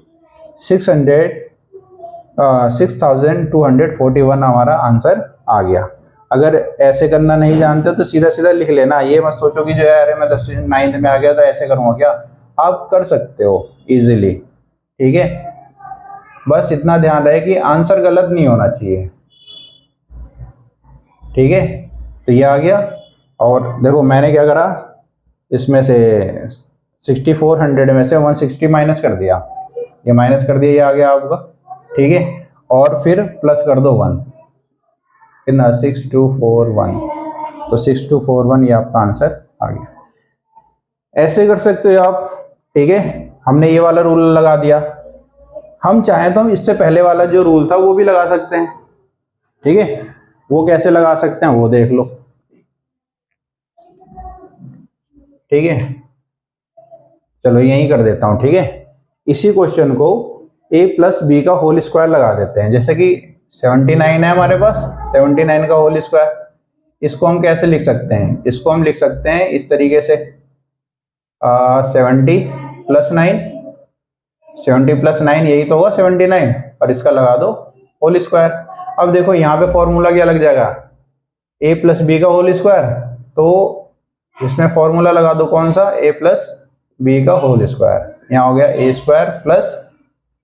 6241 हमारा आंसर आ गया। अगर ऐसे करना नहीं जानते तो सीधा सीधा लिख लेना, ये मत सोचो कि जो है अरे मैं 9th में आ गया था ऐसे करूँगा, क्या आप कर सकते हो इजीली, ठीक है। बस इतना ध्यान रहे कि आंसर गलत नहीं होना चाहिए, ठीक है। तो ये आ गया, और देखो मैंने क्या करा, इसमें से 6400 में से 160 माइनस कर दिया, ये माइनस कर दिया, ये आ गया आपका, ठीक है। और फिर प्लस कर दो 1, कितना 6241, तो 6241 ये आपका आंसर आ गया। ऐसे कर सकते हो आप, ठीक है। हमने ये वाला रूल लगा दिया, हम चाहें तो हम इससे पहले वाला जो रूल था वो भी लगा सकते हैं, ठीक है। वो कैसे लगा सकते हैं वो देख लो, ठीक है। चलो यही कर देता हूँ, ठीक है। इसी क्वेश्चन को a प्लस बी का होल स्क्वायर लगा देते हैं। जैसे कि 79 है हमारे पास, 79 का होल स्क्वायर, इसको हम कैसे लिख सकते हैं? इसको हम लिख सकते हैं इस तरीके से, 70 प्लस 9, 70 प्लस 9 यही तो होगा 79, और इसका लगा दो होल स्क्वायर। अब देखो यहाँ पे फॉर्मूला क्या लग जाएगा, a प्लस बी का होल स्क्वायर, तो इसमें फॉर्मूला लगा दो कौन सा, a प्लस बी का होल स्क्वायर। यहाँ हो गया a square plus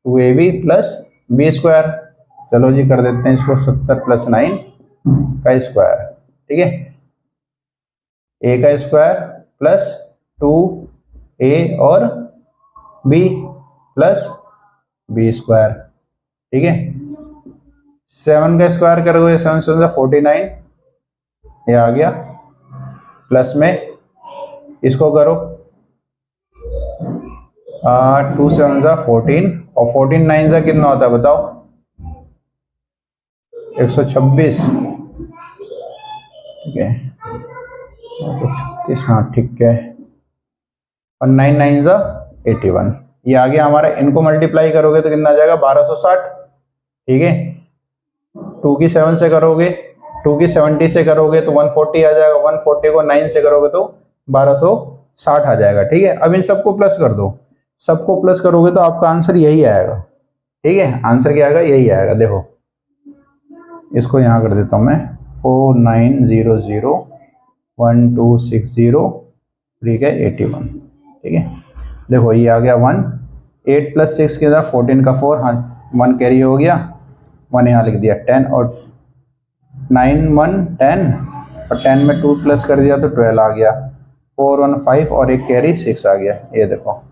2ab plus B square. चलो जी कर देते हैं इसको, 70 प्लस 9 का स्क्वायर, ठीक है, a का स्क्वायर प्लस 2a और b प्लस बी स्क्वायर, ठीक है। 7 का स्क्वायर करोगे, 7 से 49, ये आ गया, प्लस में इसको करो, 2 7 14, और 14 9 से कितना होता है बताओ, 126, ठीक है, 36, हाँ ठीक है, और 9 9 जा 81, ये आ गया हमारा। इनको मल्टीप्लाई करोगे तो कितना आ जाएगा, 1260, ठीक है। 2 की 7 से करोगे, 2 की 70 से करोगे तो 140 आ जाएगा, 140 को 9 से करोगे तो 1260 आ जाएगा, ठीक है। अब इन सबको प्लस कर दो, सबको प्लस करोगे तो आपका आंसर यही आएगा, ठीक है। आंसर क्या आएगा, यही आएगा। देखो इसको यहाँ कर देता हूँ मैं, 49001260, ठीक है, 81, ठीक है। देखो ये आ गया 1, 8 प्लस 6 के साथ 14 का 4, हाँ 1 कैरी हो गया, 1 यहाँ लिख दिया, 10, और 9 1 10, और 10 में 2 प्लस कर दिया तो 12 आ गया, 4 1 5, और एक कैरी 6 आ गया, ये देखो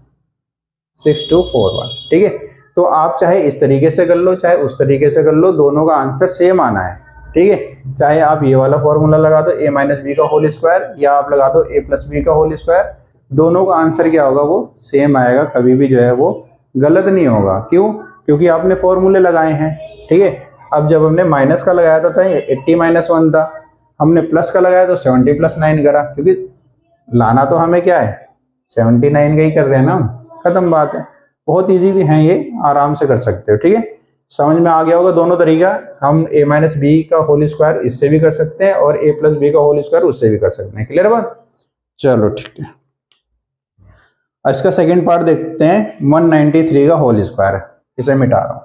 6241, ठीक है। तो आप चाहे इस तरीके से कर लो, चाहे उस तरीके से कर लो, दोनों का आंसर सेम आना है, ठीक है। चाहे आप ये वाला फॉर्मूला लगा दो, a माइनस बी का होल स्क्वायर, या आप लगा दो a प्लस बी का होल स्क्वायर, दोनों का आंसर क्या होगा, वो सेम आएगा, कभी भी जो है वो गलत नहीं होगा। क्यों? क्योंकि आपने फॉर्मूले लगाए हैं, ठीक है। अब जब हमने माइनस का लगाया था 80 माइनस 1 था, हमने प्लस का लगाया तो 70 प्लस 9 करा, क्योंकि लाना तो हमें क्या है, 79 का ही कर रहे हैं ना हम, खत्म बात है। बहुत इजी भी है ये, आराम से कर सकते हो, ठीक है। समझ में आ गया होगा दोनों तरीका। हम a माइनस बी का होल स्क्वायर इससे भी कर सकते हैं, और a प्लस बी का होल स्क्वायर उससे भी कर सकते हैं। क्लियर बात? चलो ठीक है, इसका सेकंड पार्ट देखते हैं, 193 का होल स्क्वायर, इसे मिटा रहा हूं।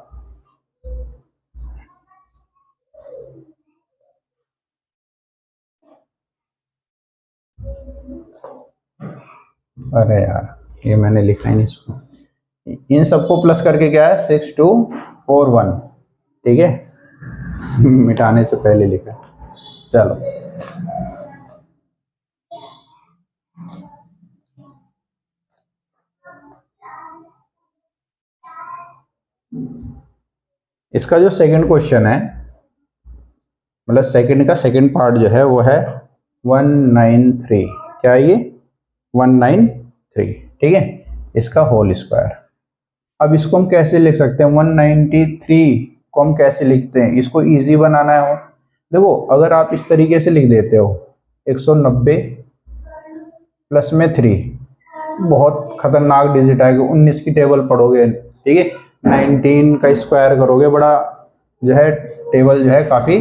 अरे यार ये मैंने लिखा ही नहीं इसको, इन सबको प्लस करके क्या है, 6241, ठीक है। मिटाने से पहले लिखा, चलो इसका जो सेकंड क्वेश्चन है, मतलब सेकंड का सेकंड पार्ट जो है वो है 193, क्या है ये, 193, ठीक है, इसका होल स्क्वायर। अब इसको हम कैसे लिख सकते हैं, 193 को हम कैसे लिखते हैं, इसको इजी बनाना है। देखो अगर आप इस तरीके से लिख देते हो, 190 प्लस में 3, बहुत खतरनाक डिजिट आएगा, 19 की टेबल पढ़ोगे, ठीक है, 19 का स्क्वायर करोगे, बड़ा जो है टेबल जो है काफ़ी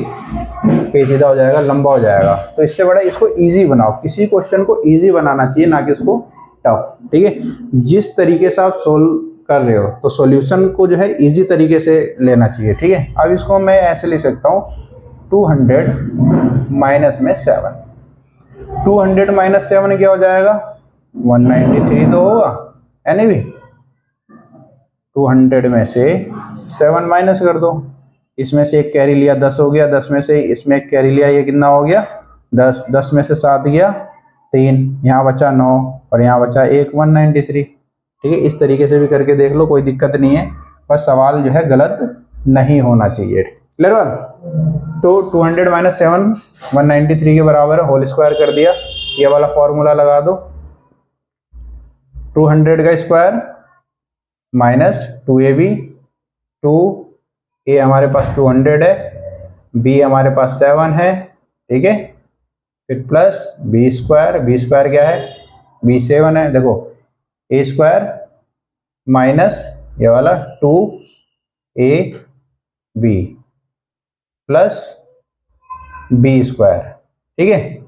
पेचीदा हो जाएगा, लंबा हो जाएगा। तो इससे बड़ा इसको इजी बनाओ, किसी क्वेश्चन को इजी बनाना चाहिए, ना कि उसको टफ, ठीक है। जिस तरीके से आप सोल्व कर रहे हो तो सॉल्यूशन को जो है इजी तरीके से लेना चाहिए, ठीक है। अब इसको मैं ऐसे लिख सकता हूँ, 200 माइनस में 7, 200 माइनस 7 क्या हो जाएगा, 193 तो होगा, है नहीं भी। 200 में से 7 माइनस कर दो, इसमें से एक कैरी लिया 10 हो गया, 10 में से इसमें एक कैरी लिया, ये कितना हो गया 10, 10 में से 7 गया 3, यहाँ बचा 9, और यहाँ बचा 1, 193, ठीक है। इस तरीके से भी करके देख लो, कोई दिक्कत नहीं है, बस सवाल जो है गलत नहीं होना चाहिए। क्लियर बात? तो 200 माइनस 7 193 के बराबर है, होल स्क्वायर कर दिया, ये वाला फॉर्मूला लगा दो, 200 का स्क्वायर माइनस 2ab, 2a हमारे पास 200 है, b हमारे पास 7 है, ठीक है, फिर प्लस बी स्क्वायर क्या है, b 7 है। देखो ए स्क्वायर माइनस ये वाला 2ab प्लस बी स्क्वायर। ठीक है,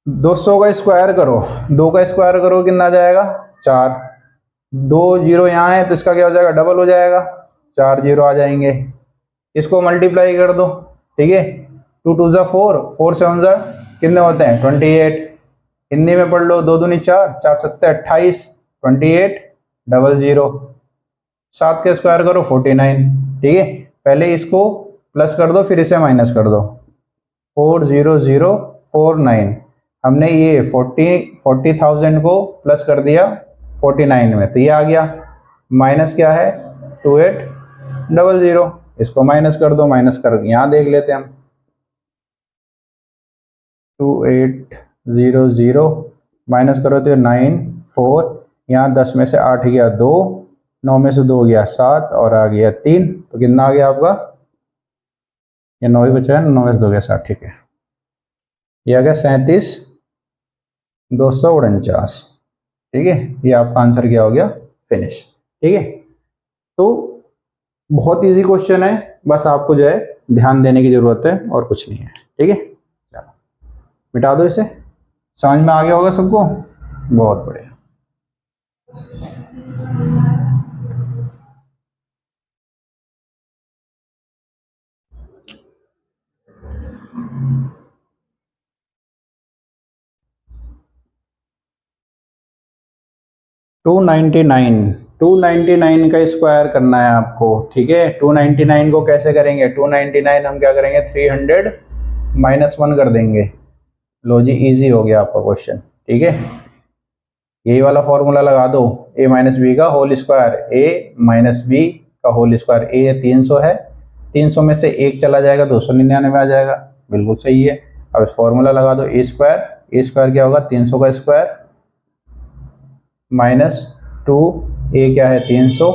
200 का स्क्वायर करो, 2 का स्क्वायर करो कितना आ जाएगा 4, 2 जीरो यहाँ है तो इसका क्या हो जाएगा डबल हो जाएगा, 4 जीरो आ जाएंगे। इसको मल्टीप्लाई कर दो। ठीक है, 2 2 4, 4 7 कितने होते हैं 28। हिंदी में पढ़ लो, 2 दूनी 4, 4 7 28, 28 00, 7 के स्क्वायर करो 49। ठीक है, पहले इसको प्लस कर दो फिर इसे माइनस कर दो, 40049। हमने ये 40,000 को प्लस कर दिया 49 में तो ये आ गया, माइनस क्या है 2800। इसको माइनस कर दो, माइनस कर यहाँ देख लेते हैं हम, 2800 माइनस करो तो 94, यहाँ 10 में से 8 गया 2, 9 में से 2 गया 7 और आ गया 3, तो कितना आ गया आपका, ये 9 ही बचा है, 9 में से 2 गया 7। ठीक है, ये आ गया 37,249। ठीक है, ये आपका आंसर क्या हो गया फिनिश। ठीक है, तो बहुत इजी क्वेश्चन है, बस आपको जो है ध्यान देने की जरूरत है और कुछ नहीं है। ठीक है, चलो मिटा दो इसे, समझ में आ गया होगा सबको, बहुत बढ़िया। टू 299 का स्क्वायर करना है आपको। ठीक है, 299 को कैसे करेंगे, 299 हम क्या करेंगे 300 माइनस 1 कर देंगे। लो जी, इजी हो गया आपका क्वेश्चन। ठीक है, यही वाला फॉर्मूला लगा दो, a माइनस बी का whole square, a minus B का होल स्क्वायर, a 300 है, 300 में से 1 चला जाएगा 299 आ जाएगा, बिल्कुल सही है। अब इस फॉर्मूला लगा दो, a स्क्वायर क्या होगा 300 का स्क्वायर माइनस 2, a क्या है 300,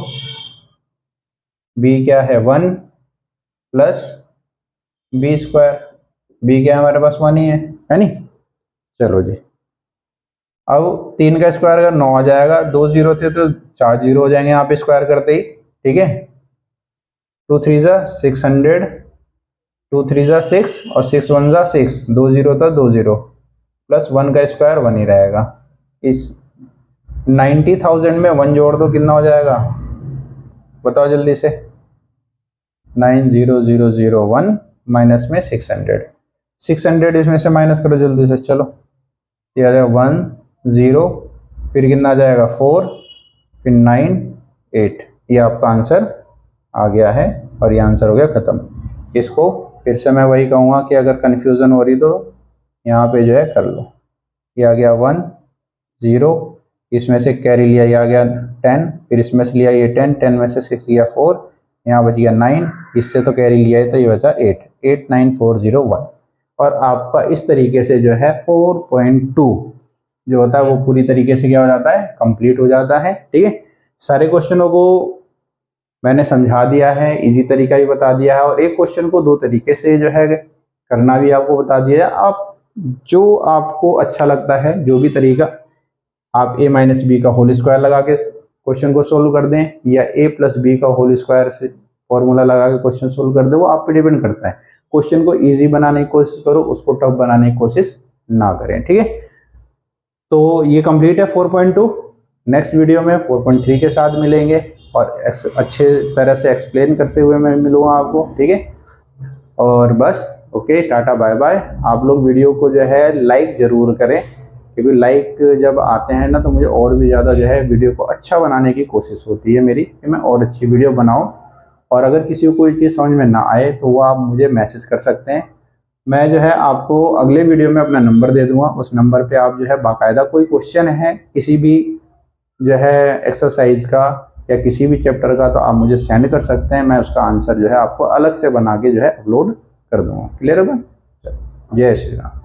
b क्या है 1 प्लस b स्क्वायर, b क्या है हमारे पास 1 ही है नहीं। चलो जी, अब 3 का स्क्वायर अगर 9 आ जाएगा, 2 जीरो थे तो 4 जीरो हो जाएंगे यहाँ पे स्क्वायर करते ही। ठीक है, 2 3 600, 2 3 6 और 6 1 6, 2 जीरो था 2 जीरो प्लस 1 का स्क्वायर 1 ही रहेगा। इस 90,000 में 1 जोड़ दो कितना हो जाएगा, बताओ जल्दी से, 90001 माइनस में 600 इसमें से माइनस करो जल्दी से। चलो ये आ जाएगा 1 0, फिर कितना आ जाएगा 4, फिर 9 8, ये आपका आंसर आ गया है और ये आंसर हो गया ख़त्म। इसको फिर से मैं वही कहूँगा कि अगर कन्फ्यूज़न हो रही तो यहाँ पे जो है कर लो। ये आ गया 1 0, इसमें से कैरी लिया ये आ गया 10, फिर इसमें से लिया ये 10 में से 6 गया 4, यहाँ बच गया 9, इससे तो कैरी लिया है तो ये बचा 8, 89401। और आपका इस तरीके से जो है 4.2 जो होता है वो पूरी तरीके से क्या हो जाता है कंप्लीट हो जाता है। ठीक है, सारे क्वेश्चनों को मैंने समझा दिया है, इजी तरीका भी बता दिया है और एक क्वेश्चन को 2 तरीके से जो है करना भी आपको बता दिया है। आप जो आपको अच्छा लगता है, जो भी तरीका, आप a माइनस बी का होल स्क्वायर लगा के क्वेश्चन को सोल्व कर दें या a प्लस बी का होल स्क्वायर से फॉर्मूला लगा के क्वेश्चन सोल्व कर दे, वो आप पे डिपेंड करता है। क्वेश्चन को इजी बनाने की कोशिश करो, उसको टफ बनाने की कोशिश ना करें। ठीक है, तो ये कंप्लीट है 4.2। नेक्स्ट वीडियो में 4.3 के साथ मिलेंगे और अच्छे तरह से एक्सप्लेन करते हुए मैं मिलूँगा आपको। ठीक है, और बस ओके, टाटा बाय बाय। आप लोग वीडियो को जो है लाइक ज़रूर करें, क्योंकि लाइक जब आते हैं ना तो मुझे और भी ज़्यादा जो है वीडियो को अच्छा बनाने की कोशिश होती है मेरी, कि मैं और अच्छी वीडियो बनाऊँ। और अगर किसी को कोई चीज़ समझ में ना आए तो वो आप मुझे मैसेज कर सकते हैं, मैं जो है आपको अगले वीडियो में अपना नंबर दे दूंगा। उस नंबर पे आप जो है बाकायदा कोई क्वेश्चन है किसी भी जो है एक्सरसाइज का या किसी भी चैप्टर का, तो आप मुझे सेंड कर सकते हैं, मैं उसका आंसर जो है आपको अलग से बना के जो है अपलोड कर दूंगा। क्लियर है भाई? चलो, जय श्री राम।